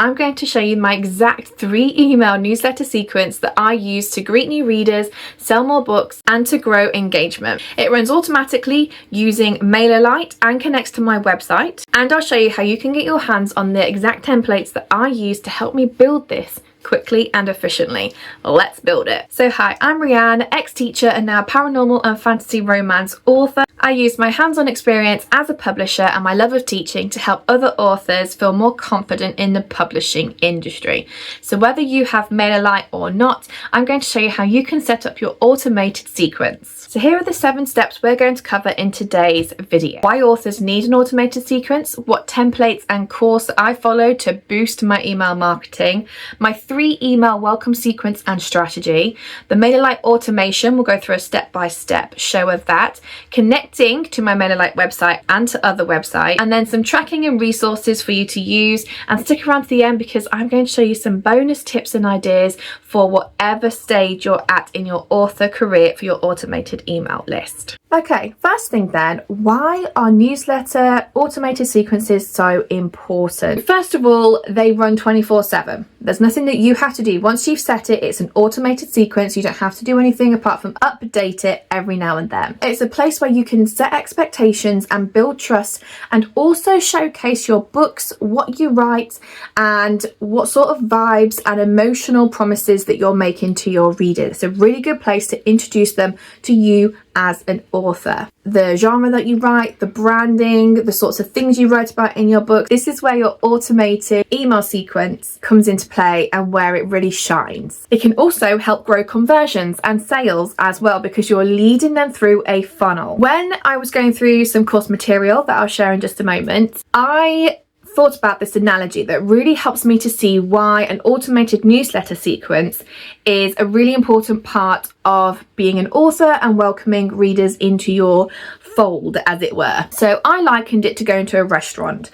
I'm going to show you my exact 3 email newsletter sequence that I use to greet new readers, sell more books, and to grow engagement. It runs automatically using Mailerlite and connects to my website. And I'll show you how you can get your hands on the exact templates that I use to help me build this quickly and efficiently. Let's build it. So hi, I'm Rianne, ex-teacher and now paranormal and fantasy romance author. I use my hands-on experience as a publisher and my love of teaching to help other authors feel more confident in the publishing industry. So whether you have Mailerlite or not, I'm going to show you how you can set up your automated sequence. So here are the 7 steps we're going to cover in today's video. Why authors need an automated sequence, what templates and course I follow to boost my email marketing, my 3 email welcome sequence and strategy, the Mailerlite automation, we'll go through a step-by-step show of that, connecting to my Mailerlite website and to other websites, and then some tracking and resources for you to use. And stick around to the end because I'm going to show you some bonus tips and ideas for whatever stage you're at in your author career for your automated email list. Okay, first thing then, why are newsletter automated sequences so important? First of all, they run 24/7. There's nothing that you have to do. Once you've set it, it's an automated sequence. You don't have to do anything apart from update it every now and then. It's a place where you can set expectations and build trust and also showcase your books, what you write, and what sort of vibes and emotional promises that you're making to your readers. It's a really good place to introduce them to you as an author. The genre that you write, the branding, the sorts of things you write about in your book. This is where your automated email sequence comes into play and where it really shines. It can also help grow conversions and sales as well because you're leading them through a funnel. When I was going through some course material that I'll share in just a moment, I thought about this analogy that really helps me to see why an automated newsletter sequence is a really important part of being an author and welcoming readers into your fold, as it were. So I likened it to going to a restaurant.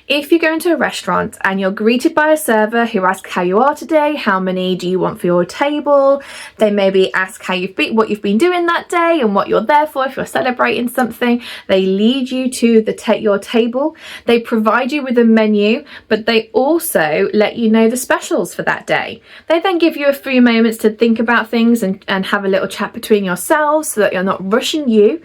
If you go into a restaurant and you're greeted by a server who asks how you are today, how many do you want for your table, they maybe ask what you've been doing that day and what you're there for, if you're celebrating something, they lead you to your table, they provide you with a menu, but they also let you know the specials for that day. They then give you a few moments to think about things and have a little chat between yourselves so that you're not rushing you.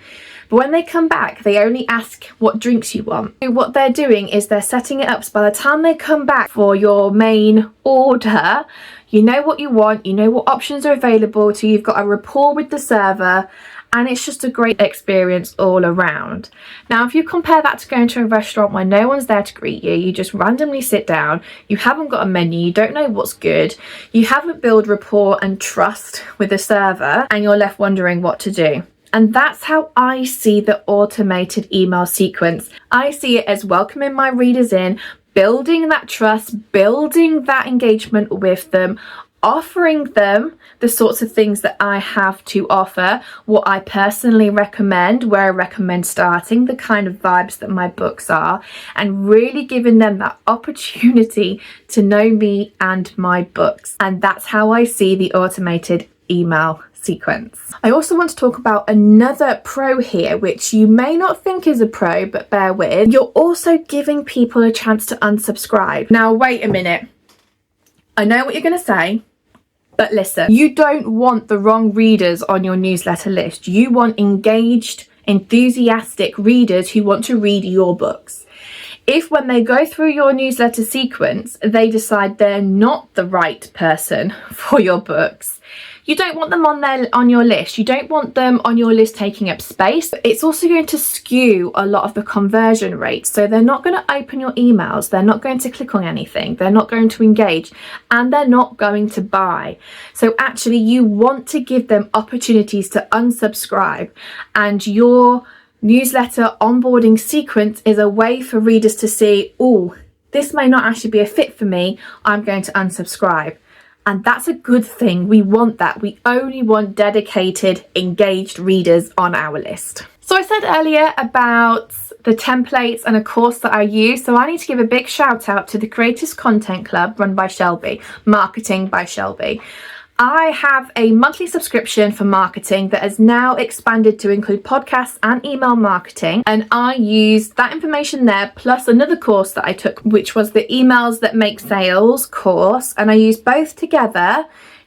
But when they come back, they only ask what drinks you want. What they're doing is they're setting it up so by the time they come back for your main order, you know what you want, you know what options are available to you, you've got a rapport with the server, and it's just a great experience all around. Now, if you compare that to going to a restaurant where no one's there to greet you, you just randomly sit down, you haven't got a menu, you don't know what's good, you haven't built rapport and trust with the server, and you're left wondering what to do. And that's how I see the automated email sequence. I see it as welcoming my readers in, building that trust, building that engagement with them, offering them the sorts of things that I have to offer, what I personally recommend, where I recommend starting, the kind of vibes that my books are, and really giving them that opportunity to know me and my books. And that's how I see the automated email sequence. I also want to talk about another pro here, which you may not think is a pro, but bear with. You're also giving people a chance to unsubscribe. Now, wait a minute. I know what you're going to say, but listen, you don't want the wrong readers on your newsletter list. You want engaged, enthusiastic readers who want to read your books. If when they go through your newsletter sequence, they decide they're not the right person for your books, you don't want them on your list. You don't want them on your list taking up space. It's also going to skew a lot of the conversion rates. So they're not going to open your emails. They're not going to click on anything. They're not going to engage, and they're not going to buy. So actually you want to give them opportunities to unsubscribe, and your newsletter onboarding sequence is a way for readers to see, oh, this may not actually be a fit for me. I'm going to unsubscribe. And that's a good thing. We want that. We only want dedicated, engaged readers on our list. So I said earlier about the templates and a course that I use. So I need to give a big shout out to the Creators Content Club run by Shelby, Marketing by Shelby. I have a monthly subscription for marketing that has now expanded to include podcasts and email marketing, and I use that information there plus another course that I took, which was the Emails That Make Sales course, and I use both together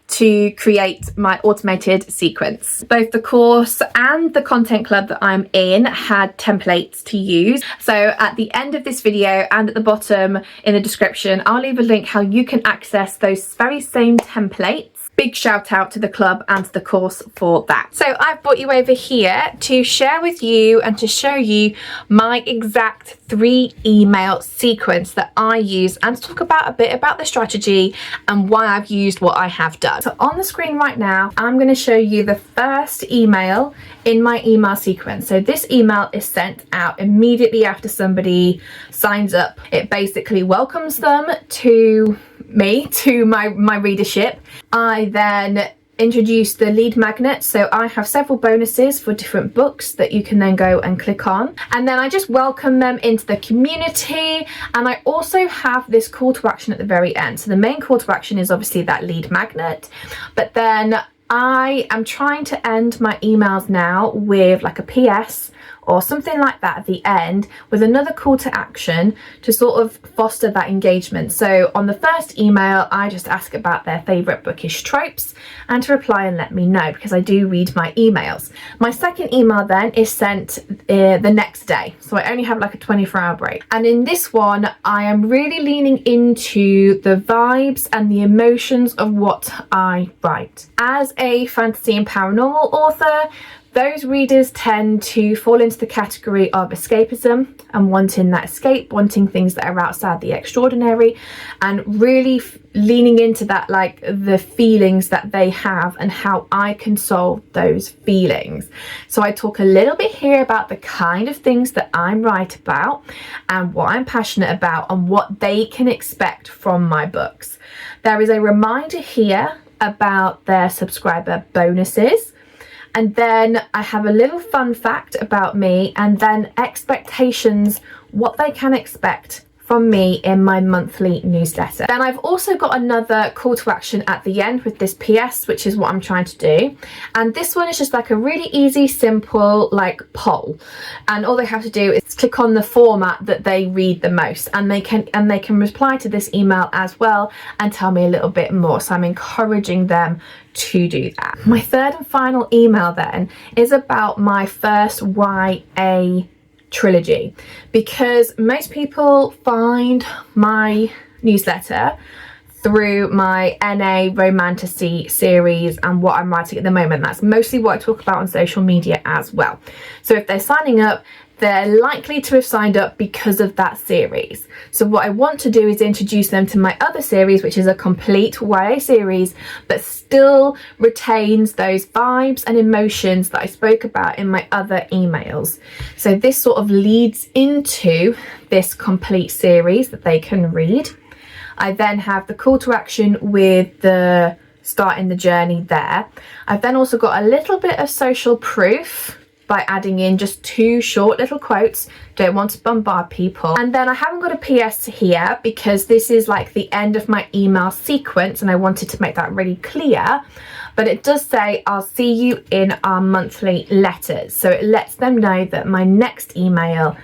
to create my automated sequence. Both the course and the content club that I'm in had templates to use. So at the end of this video and at the bottom in the description, I'll leave a link how you can access those very same templates. Big shout out to the club and to the course for that. So I've brought you over here to share with you and to show you my exact 3 email sequence that I use, and to talk about a bit about the strategy and why I've used what I have done. So on the screen right now, I'm going to show you the first email in my email sequence. So this email is sent out immediately after somebody signs up. It basically welcomes them to me, to my readership. I then introduce the lead magnet, so I have several bonuses for different books that you can then go and click on, and then I just welcome them into the community. And I also have this call to action at the very end. So the main call to action is obviously that lead magnet, but then I am trying to end my emails now with like a PS or something like that at the end, with another call to action to sort of foster that engagement. So on the first email, I just ask about their favourite bookish tropes and to reply and let me know, because I do read my emails. My second email then is sent the next day, so I only have like a 24-hour break. And in this one, I am really leaning into the vibes and the emotions of what I write. As a fantasy and paranormal author, those readers tend to fall into the category of escapism and wanting that escape, wanting things that are outside the extraordinary, and really leaning into that, like the feelings that they have and how I can solve those feelings. So I talk a little bit here about the kind of things that I write about and what I'm passionate about and what they can expect from my books. There is a reminder here about their subscriber bonuses. And then I have a little fun fact about me, and then expectations, what they can expect from me in my monthly newsletter. Then I've also got another call to action at the end with this PS, which is what I'm trying to do. And this one is just like a really easy, simple like poll. And all they have to do is click on the format that they read the most, and they can reply to this email as well and tell me a little bit more. So I'm encouraging them to do that. My third and final email then is about my first YA trilogy, because most people find my newsletter through my NA romantasy series and what I'm writing at the moment. That's mostly what I talk about on social media as well. So if they're signing up, they're likely to have signed up because of that series. So what I want to do is introduce them to my other series, which is a complete YA series, but still retains those vibes and emotions that I spoke about in my other emails. So this sort of leads into this complete series that they can read. I then have the call to action with the starting the journey there. I've then also got a little bit of social proof by adding in just 2 short little quotes. Don't want to bombard people. And then I haven't got a PS here because this is like the end of my email sequence, and I wanted to make that really clear. But it does say, I'll see you in our monthly letters. So it lets them know that my next email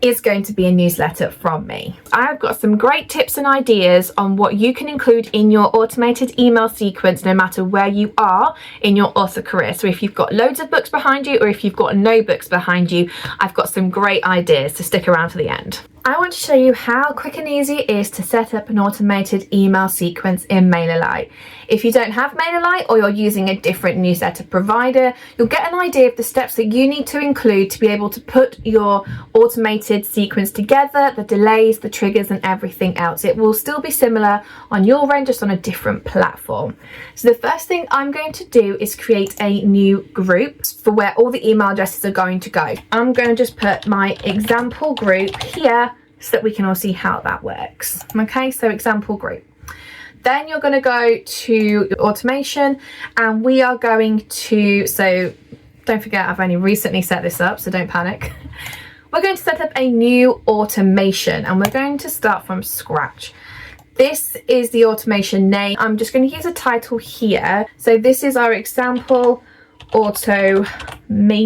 is going to be a newsletter from me. I've got some great tips and ideas on what you can include in your automated email sequence no matter where you are in your author career. So if you've got loads of books behind you or if you've got no books behind you, I've got some great ideas, to stick around to the end. I want to show you how quick and easy it is to set up an automated email sequence in Mailerlite. If you don't have Mailerlite or you're using a different newsletter provider, you'll get an idea of the steps that you need to include to be able to put your automated sequence together, the delays, the triggers and everything else. It will still be similar on your end, just on a different platform. So the first thing I'm going to do is create a new group for where all the email addresses are going to go. I'm going to just put my example group here so that we can all see how that works. Okay, so example group. Then you're going to go to your automation, and we are going to, so don't forget I've only recently set this up, so don't panic. We're going to set up a new automation and we're going to start from scratch. This is the automation name. I'm just going to use a title here. So this is our example automation.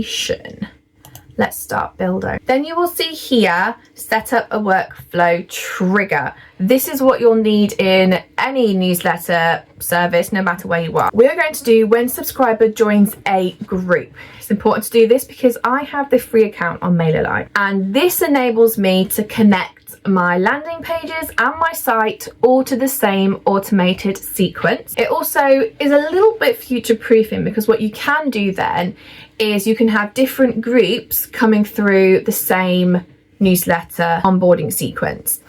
Let's start builder. Then you will see here, set up a workflow trigger. This is what you'll need in any newsletter service, no matter where you are. We're going to do when subscriber joins a group. It's important to do this because I have the free account on Mailerlite, and this enables me to connect my landing pages and my site all to the same automated sequence. It also is a little bit future proofing because what you can do then is you can have different groups coming through the same newsletter onboarding sequence.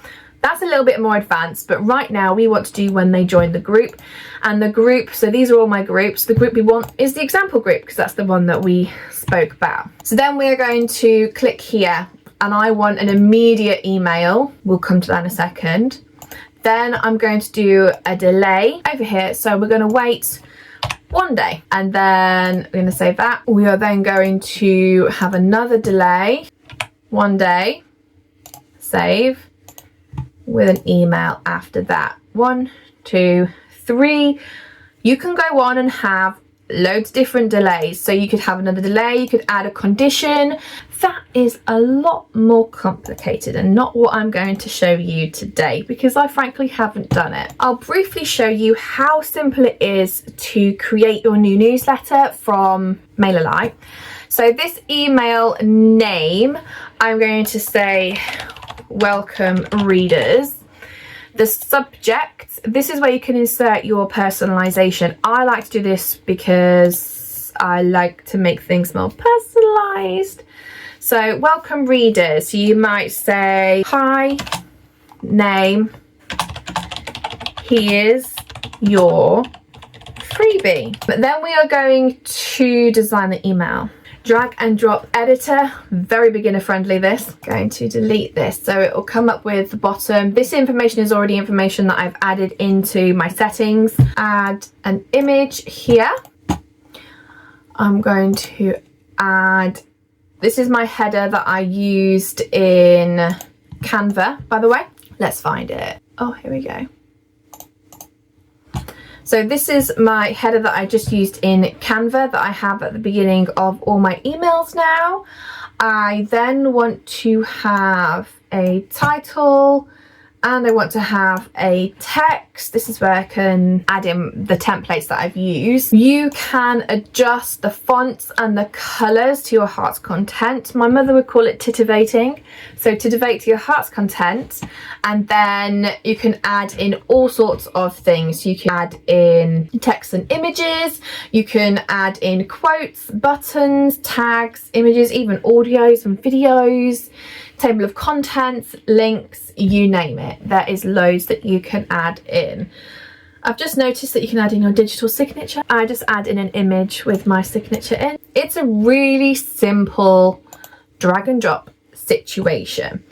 That's a little bit more advanced, but right now we want to do when they join the group. And the group, so these are all my groups. The group we want is the example group because that's the one that we spoke about. So then we're going to click here, and I want an immediate email. We'll come to that in a second. Then I'm going to do a delay over here. So we're going to wait 1 day, and then we're going to save that. We are then going to have another delay, 1 day, save, with an email after that. 1, 2, 3. You can go on and have loads of different delays. So you could have another delay, you could add a condition. That is a lot more complicated and not what I'm going to show you today because I frankly haven't done it. I'll briefly show you how simple it is to create your new newsletter from Mailerlite. So this email name, I'm going to say welcome readers. The subject, this is where you can insert your personalization. I like to do this because I like to make things more personalized. So welcome readers, so you might say, hi, name, here's your freebie. But then we are going to design the email. Drag and drop editor, very beginner friendly this. Going to delete this, so it will come up with the bottom. This information is already information that I've added into my settings. Add an image here. I'm going to add, this is my header that I used in Canva, by the way. Let's find it. Oh, here we go. So this is my header that I just used in Canva that I have at the beginning of all my emails now. I then want to have a title and I want to have a text. This is where I can add in the templates that I've used. You can adjust the fonts and the colours to your heart's content. My mother would call it titivating. So titivate to your heart's content, and then you can add in all sorts of things. You can add in text and images, you can add in quotes, buttons, tags, images, even audios and videos, table of contents, links, you name it. There is loads that you can add in. I've just noticed that you can add in your digital signature. I just add in an image with my signature in. It's a really simple drag and drop situation.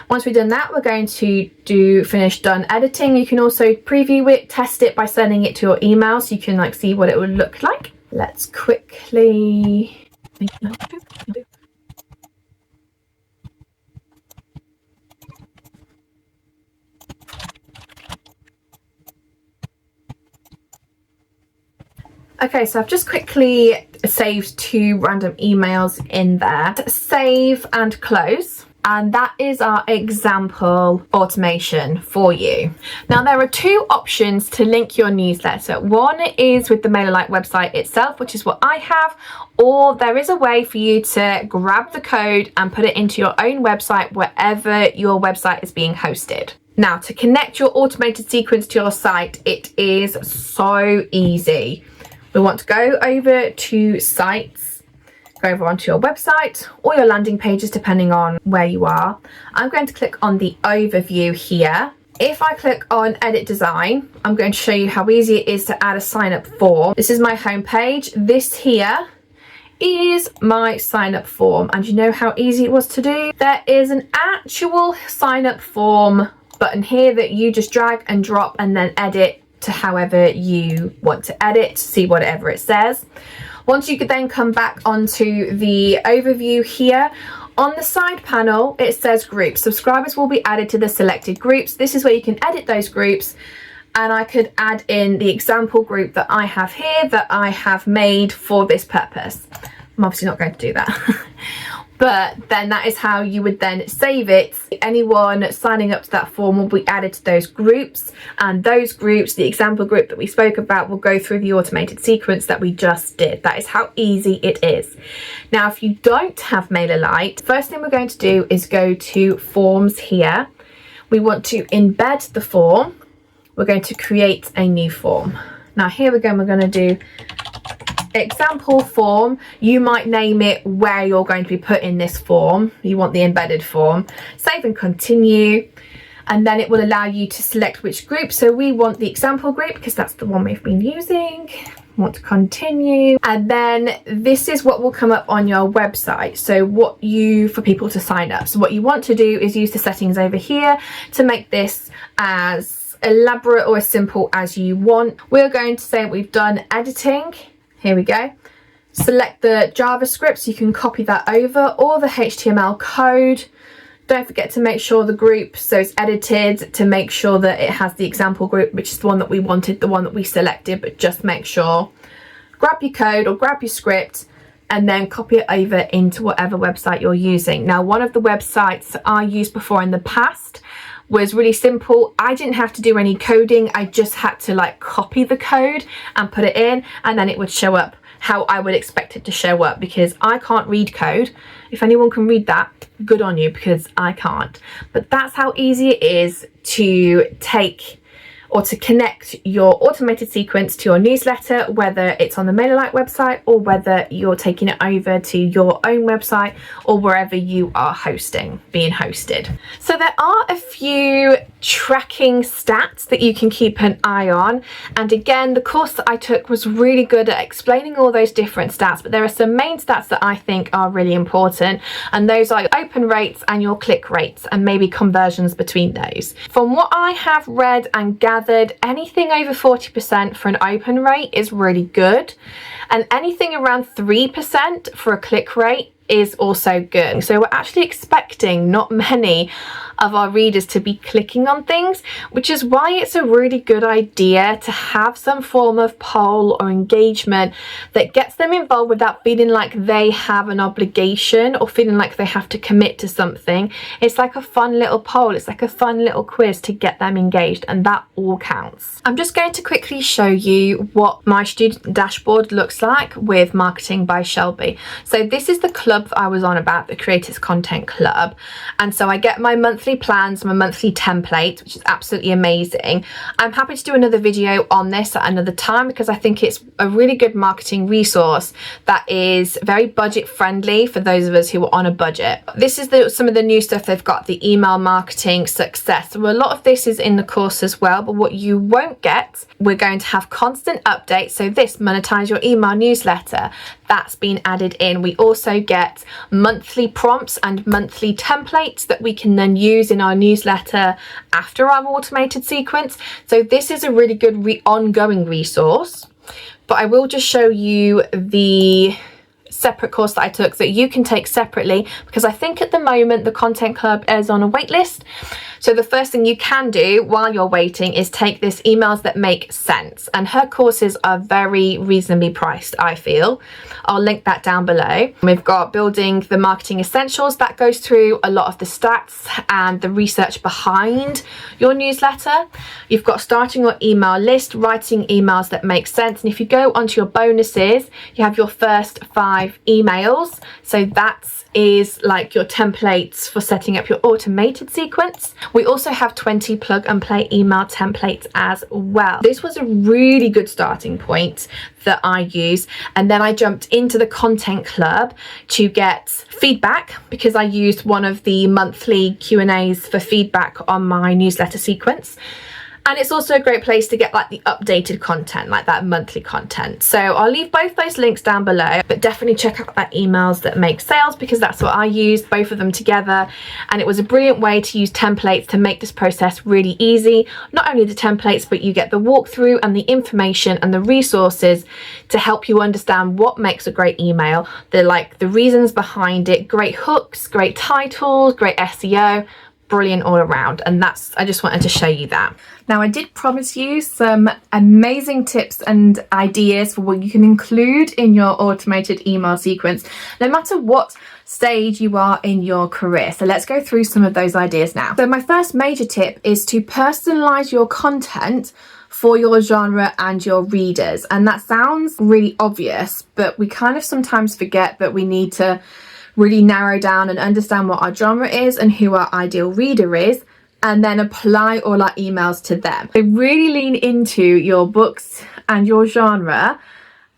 Once we've done that, we're going to do finish done editing. You can also preview it, test it by sending it to your email so you can like see what it would look like. Let's quickly okay, so I've just quickly saved 2 random emails in there. Save and close. And that is our example automation for you. Now there are 2 options to link your newsletter. One is with the Mailerlite website itself, which is what I have, or there is a way for you to grab the code and put it into your own website wherever your website is being hosted. Now to connect your automated sequence to your site, it is so easy. We want to go over to sites, go over onto your website or your landing pages depending on where you are. I'm going to click on the overview here. If I click on edit design, I'm going to show you how easy it is to add a sign up form. This is my home page. This here is my sign up form, and you know how easy it was to do? There is an actual sign up form button here that you just drag and drop and then edit to however you want to edit, see whatever it says. Once you could then come back onto the overview here, On the side panel, it says groups. Subscribers will be added to the selected groups. This is where you can edit those groups, and I could add in the example group that I have here that I have made for this purpose. I'm obviously not going to do that. But then that is how you would then save it. Anyone signing up to that form will be added to those groups, and those groups, the example group that we spoke about, will go through the automated sequence that we just did. That is how easy it is. Now, if you don't have Mailerlite, first thing we're going to do is go to forms here. We want to embed the form. We're going to create a new form. Now here we go, we're going to do example form. You might name it where you're going to be putting this form. You want the embedded form. Save and continue, and then it will allow you to select which group. So we want the example group because that's the one we've been using. Want to continue, and then this is what will come up on your website. So for people to sign up. So what you want to do is use the settings over here to make this as elaborate or as simple as you want. We're going to say we've done editing. Here we go. Select the JavaScript so you can copy that over, or the HTML code. Don't forget to make sure the group, so it's edited, to make sure that it has the example group, which is the one that we wanted, the one that we selected, but just make sure. Grab your code or grab your script and then copy it over into whatever website you're using. Now, one of the websites I used before in the past was really simple. I didn't have to do any coding. I just had to like copy the code and put it in, and then it would show up how I would expect it to show up, because I can't read code. If anyone can read that, good on you, because I can't. But that's how easy it is to take or to connect your automated sequence to your newsletter, whether it's on the Mailerlite website or whether you're taking it over to your own website or wherever you are being hosted. So there are a few tracking stats that you can keep an eye on. And again, the course that I took was really good at explaining all those different stats, but there are some main stats that I think are really important, and those are your open rates and your click rates, and maybe conversions between those. From what I have read and gathered, anything over 40% for an open rate is really good, and anything around 3% for a click rate is also good. So we're actually expecting not many of our readers to be clicking on things, which is why it's a really good idea to have some form of poll or engagement that gets them involved without feeling like they have an obligation or feeling like they have to commit to something. It's like a fun little poll, it's like a fun little quiz to get them engaged, and that all counts. I'm just going to quickly show you what my student dashboard looks like with Marketing by Shelby. So this is the club that I was on about, the Creators Content Club, and so I get my monthly plans, my monthly template, which is absolutely amazing. I'm happy to do another video on this at another time, because I think it's a really good marketing resource that is very budget friendly for those of us who are on a budget. This is some of the new stuff they've got, the email marketing success. So a lot of this is in the course as well, but what you won't get, we're going to have constant updates. So this, monetize your email newsletter, that's been added in. We also get monthly prompts and monthly templates that we can then use in our newsletter after our automated sequence. So this is a really good ongoing resource. But I will just show you the separate course that I took that you can take separately, because I think at the moment the Content Club is on a wait list. So the first thing you can do while you're waiting is take this Emails That Make Sense, and her courses are very reasonably priced, I feel. I'll link that down below. We've got Building the Marketing Essentials, that goes through a lot of the stats and the research behind your newsletter. You've got Starting Your Email List, Writing Emails That Make Sense, and if you go onto your bonuses, you have your first 5 emails. So that's is like your templates for setting up your automated sequence. We also have 20 plug and play email templates as well. This was a really good starting point that I use, and then I jumped into the Content Club to get feedback, because I used one of the monthly Q&As for feedback on my newsletter sequence. And it's also a great place to get like the updated content, like that monthly content. So I'll leave both those links down below, but definitely check out that Emails That Make Sales, because that's what I used, both of them together. And it was a brilliant way to use templates to make this process really easy. Not only the templates, but you get the walkthrough and the information and the resources to help you understand what makes a great email. The reasons behind it, great hooks, great titles, great SEO, brilliant all around. And I just wanted to show you that. Now, I did promise you some amazing tips and ideas for what you can include in your automated email sequence, no matter what stage you are in your career. So let's go through some of those ideas now. So my first major tip is to personalize your content for your genre and your readers. And that sounds really obvious, but we kind of sometimes forget that we need to really narrow down and understand what our genre is and who our ideal reader is, and then apply all our emails to them. So really lean into your books and your genre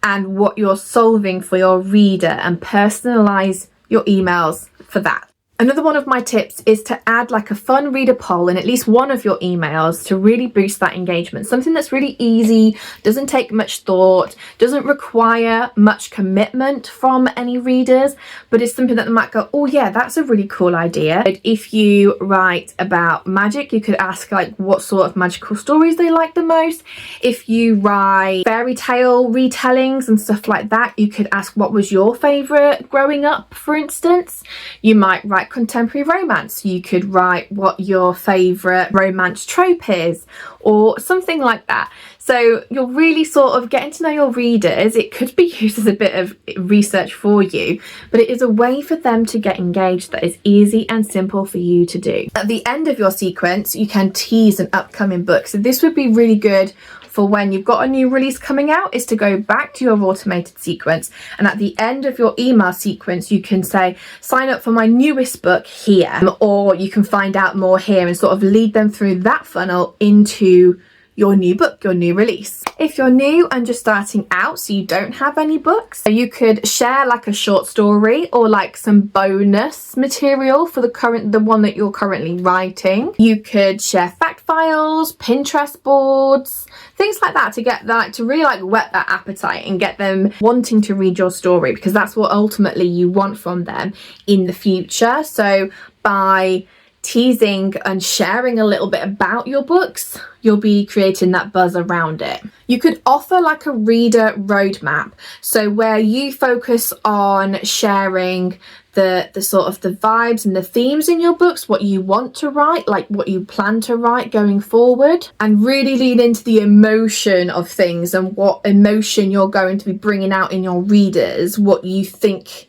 and what you're solving for your reader, and personalize your emails for that. Another one of my tips is to add like a fun reader poll in at least one of your emails to really boost that engagement. Something that's really easy, doesn't take much thought, doesn't require much commitment from any readers, but it's something that they might go, oh yeah, that's a really cool idea. If you write about magic, you could ask like what sort of magical stories they like the most. If you write fairy tale retellings and stuff like that, you could ask what was your favorite growing up, for instance. You might write contemporary romance. You could write what your favorite romance trope is, or something like that. So you're really sort of getting to know your readers. It could be used as a bit of research for you, but it is a way for them to get engaged that is easy and simple for you to do. At the end of your sequence, you can tease an upcoming book. So this would be really good for when you've got a new release coming out, is to go back to your automated sequence, and at the end of your email sequence you can say, sign up for my newest book here, or you can find out more here, and sort of lead them through that funnel into your new book, your new release. If you're new and just starting out, so you don't have any books, you could share like a short story or like some bonus material for the one that you're currently writing. You could share fact files, Pinterest boards, things like that, to get that, to really like whet that appetite and get them wanting to read your story, because that's what ultimately you want from them in the future. So by teasing and sharing a little bit about your books, you'll be creating that buzz around it. You could offer like a reader roadmap, so where you focus on sharing the sort of the vibes and the themes in your books, what you want to write, like what you plan to write going forward, and really lean into the emotion of things and what emotion you're going to be bringing out in your readers, what you think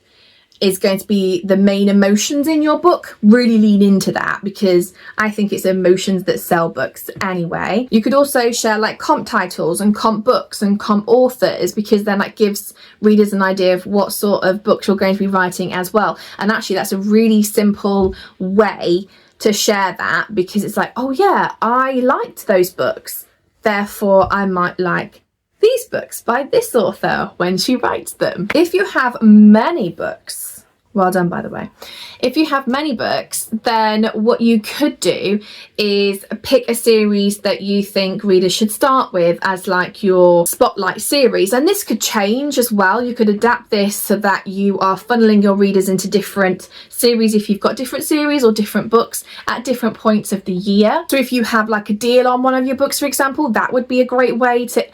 is going to be the main emotions in your book. Really lean into that, because I think it's emotions that sell books anyway. You could also share like comp titles and comp books and comp authors, because then that gives readers an idea of what sort of books you're going to be writing as well. And actually that's a really simple way to share that, because it's like, oh yeah, I liked those books, therefore I might like these books by this author when she writes them. If you have many books, well done by the way, if you have many books, then what you could do is pick a series that you think readers should start with as like your spotlight series. And this could change as well. You could adapt this so that you are funneling your readers into different series if you've got different series or different books at different points of the year. So if you have like a deal on one of your books, for example, that would be a great way to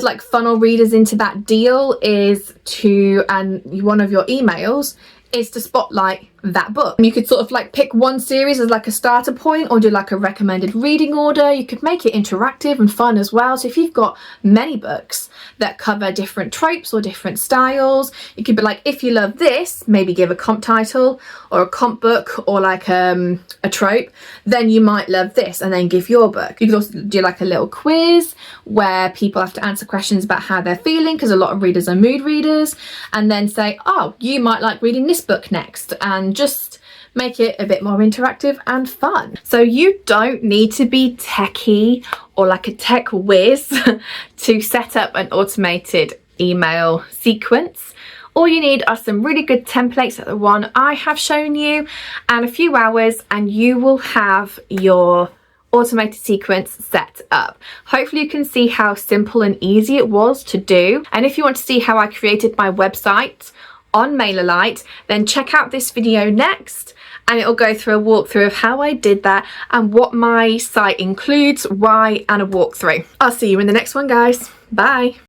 like funnel readers into that deal, is to, and one of your emails is to spotlight that book. You could sort of like pick one series as like a starter point, or do like a recommended reading order. You could make it interactive and fun as well. So if you've got many books that cover different tropes or different styles, you could be like, if you love this, maybe give a comp title or a comp book, or like a trope, then you might love this, and then give your book. You could also do like a little quiz where people have to answer questions about how they're feeling, because a lot of readers are mood readers, and then say, oh, you might like reading this book next, and just make it a bit more interactive and fun. So you don't need to be techie or like a tech whiz to set up an automated email sequence. All you need are some really good templates like the one I have shown you, and a few hours, and you will have your automated sequence set up. Hopefully you can see how simple and easy it was to do. And if you want to see how I created my website on Mailerlite, then check out this video next, and it'll go through a walkthrough of how I did that and what my site includes, why, and a walkthrough. I'll see you in the next one, guys. Bye.